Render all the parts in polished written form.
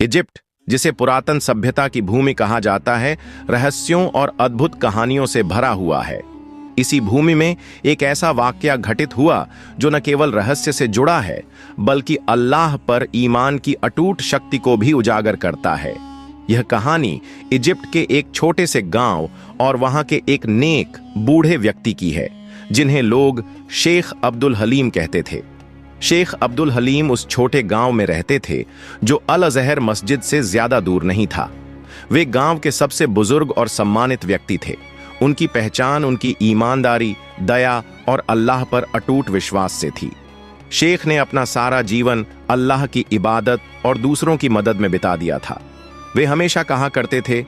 Egypt, जिसे पुरातन सभ्यता की भूमि कहा जाता है, रहस्यों और अद्भुत कहानियों से भरा हुआ है। इसी भूमि में एक ऐसा वाकया घटित हुआ जो न केवल रहस्य से जुड़ा है, बल्कि अल्लाह पर ईमान की अटूट शक्ति को भी उजागर करता है। यह कहानी इजिप्ट के एक छोटे से गांव और वहां के एक नेक बूढ़े व्यक्ति की है, जिन्हें लोग शेख अब्दुल हलीम कहते थे। शेख अब्दुल हलीम उस छोटे गांव में रहते थे जो अल अजहर मस्जिद से ज्यादा दूर नहीं था। वे गांव के सबसे बुजुर्ग और सम्मानित व्यक्ति थे। उनकी पहचान उनकी ईमानदारी, दया और अल्लाह पर अटूट विश्वास से थी। शेख ने अपना सारा जीवन अल्लाह की इबादत और दूसरों की मदद में बिता दिया था। वे हमेशा कहा करते थे,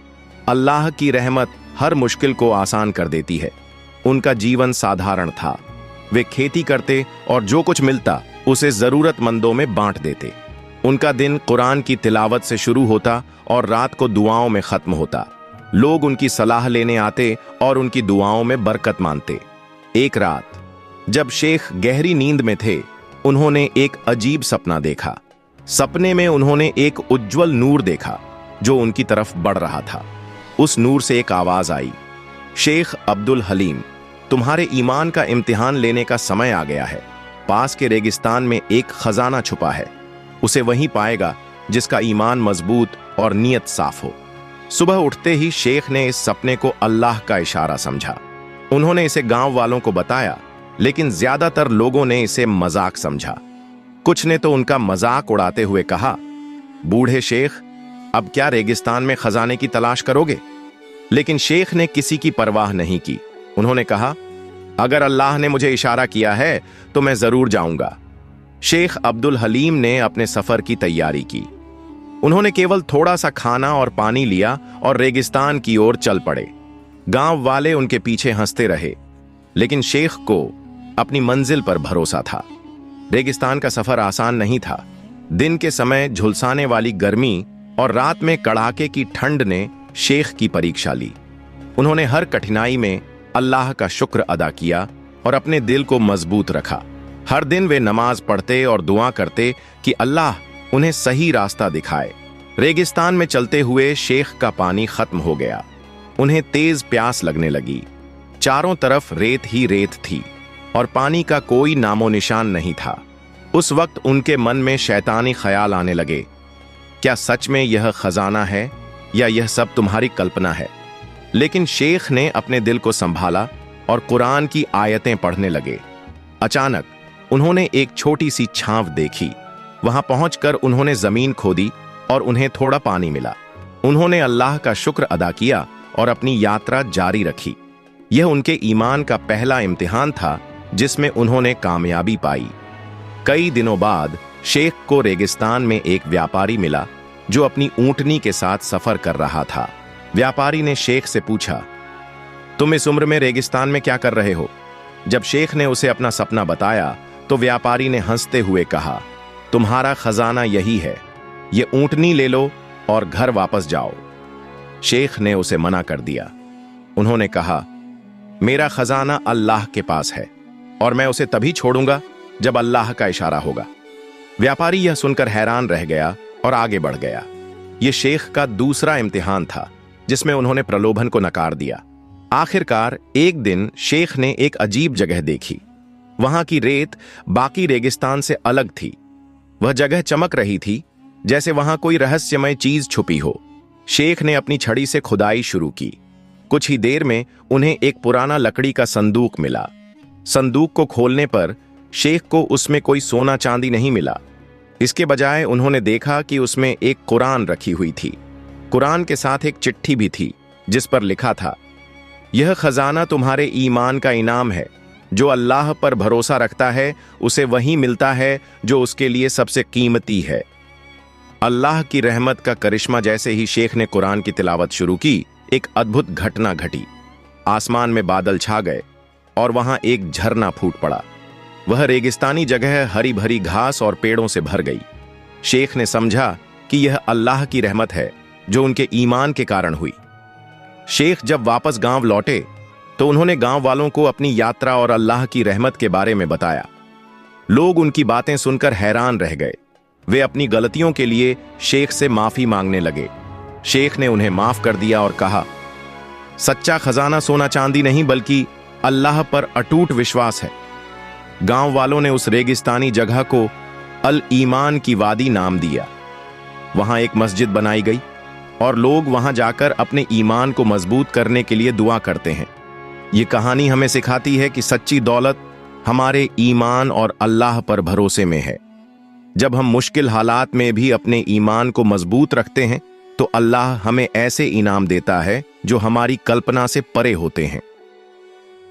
अल्लाह की रहमत हर मुश्किल को आसान कर देती है। उनका जीवन साधारण था। वे खेती करते और जो कुछ मिलता उसे जरूरतमंदों में बांट देते। उनका दिन कुरान की तिलावत से शुरू होता और रात को दुआओं में खत्म होता। लोग उनकी सलाह लेने आते और उनकी दुआओं में बरकत मांगते। एक रात जब शेख गहरी नींद में थे, उन्होंने एक अजीब सपना देखा। सपने में उन्होंने एक उज्जवल नूर देखा जो उनकी तरफ बढ़ रहा था। उस नूर से एक आवाज आई, शेख अब्दुल हलीम, तुम्हारे ईमान का इम्तिहान लेने का समय आ गया है। पास के रेगिस्तान में एक खजाना छुपा है। उसे वहीं पाएगा जिसका ईमान मजबूत और नीयत साफ हो। सुबह उठते ही शेख ने इस सपने को अल्लाह का इशारा समझा। उन्होंने इसे गांव वालों को बताया, लेकिन ज्यादातर लोगों ने इसे मजाक समझा। कुछ ने तो उनका मजाक उड़ाते हुए कहा, बूढ़े शेख, अब क्या रेगिस्तान में खजाने की तलाश करोगे? लेकिन शेख ने किसी की परवाह नहीं की। उन्होंने कहा, अगर अल्लाह ने मुझे इशारा किया है तो मैं जरूर जाऊंगा। शेख अब्दुल हलीम ने अपने सफर की तैयारी की। उन्होंने केवल थोड़ा सा खाना और पानी लिया और रेगिस्तान की ओर चल पड़े। गांव वाले उनके पीछे हंसते रहे, लेकिन शेख को अपनी मंजिल पर भरोसा था। रेगिस्तान का सफर आसान नहीं था। दिन के समय झुलसाने वाली गर्मी और रात में कड़ाके की ठंड ने शेख की परीक्षा ली। उन्होंने हर कठिनाई में अल्लाह का शुक्र अदा किया और अपने दिल को मजबूत रखा। हर दिन वे नमाज पढ़ते और दुआ करते कि अल्लाह उन्हें सही रास्ता दिखाए। रेगिस्तान में चलते हुए शेख का पानी खत्म हो गया। उन्हें तेज प्यास लगने लगी। चारों तरफ रेत ही रेत थी और पानी का कोई नामो निशान नहीं था। उस वक्त उनके मन में शैतानी ख्याल आने लगे, क्या सच में यह खजाना है या यह सब तुम्हारी कल्पना है? लेकिन शेख ने अपने दिल को संभाला और कुरान की आयतें पढ़ने लगे। अचानक उन्होंने एक छोटी सी छांव देखी। वहां पहुंचकर उन्होंने जमीन खोदी और उन्हें थोड़ा पानी मिला। उन्होंने अल्लाह का शुक्र अदा किया और अपनी यात्रा जारी रखी। यह उनके ईमान का पहला इम्तिहान था जिसमें उन्होंने कामयाबी पाई। कई दिनों बाद शेख को रेगिस्तान में एक व्यापारी मिला जो अपनी ऊंटनी के साथ सफर कर रहा था। व्यापारी ने शेख से पूछा, तुम इस उम्र में रेगिस्तान में क्या कर रहे हो? जब शेख ने उसे अपना सपना बताया तो व्यापारी ने हंसते हुए कहा, तुम्हारा खजाना यही है, ये ऊंटनी ले लो और घर वापस जाओ। शेख ने उसे मना कर दिया। उन्होंने कहा, मेरा खजाना अल्लाह के पास है और मैं उसे तभी छोड़ूंगा जब अल्लाह का इशारा होगा। व्यापारी यह सुनकर हैरान रह गया और आगे बढ़ गया। यह शेख का दूसरा इम्तिहान था जिसमें उन्होंने प्रलोभन को नकार दिया। आखिरकार एक दिन शेख ने एक अजीब जगह देखी। वहां की रेत बाकी रेगिस्तान से अलग थी। वह जगह चमक रही थी जैसे वहां कोई रहस्यमय चीज छुपी हो। शेख ने अपनी छड़ी से खुदाई शुरू की। कुछ ही देर में उन्हें एक पुराना लकड़ी का संदूक मिला। संदूक को खोलने पर शेख को उसमें कोई सोना चांदी नहीं मिला। इसके बजाय उन्होंने देखा कि उसमें एक कुरान रखी हुई थी। कुरान के साथ एक चिट्ठी भी थी जिस पर लिखा था, यह खजाना तुम्हारे ईमान का इनाम है। जो अल्लाह पर भरोसा रखता है उसे वही मिलता है जो उसके लिए सबसे कीमती है। अल्लाह की रहमत का करिश्मा जैसे ही शेख ने कुरान की तिलावत शुरू की, एक अद्भुत घटना घटी। आसमान में बादल छा गए और वहां एक झरना फूट पड़ा। वह रेगिस्तानी जगह हरी भरी घास और पेड़ों से भर गई। शेख ने समझा कि यह अल्लाह की रहमत है जो उनके ईमान के कारण हुई। शेख जब वापस गांव लौटे तो उन्होंने गांव वालों को अपनी यात्रा और अल्लाह की रहमत के बारे में बताया। लोग उनकी बातें सुनकर हैरान रह गए। वे अपनी गलतियों के लिए शेख से माफी मांगने लगे। शेख ने उन्हें माफ कर दिया और कहा, सच्चा खजाना सोना चांदी नहीं बल्कि अल्लाह पर अटूट विश्वास है। गांव वालों ने उस रेगिस्तानी जगह को अल ईमान की वादी नाम दिया। वहां एक मस्जिद बनाई गई और लोग वहां जाकर अपने ईमान को मजबूत करने के लिए दुआ करते हैं। ये कहानी हमें सिखाती है कि सच्ची दौलत हमारे ईमान और अल्लाह पर भरोसे में है। जब हम मुश्किल हालात में भी अपने ईमान को मजबूत रखते हैं तो अल्लाह हमें ऐसे इनाम देता है जो हमारी कल्पना से परे होते हैं।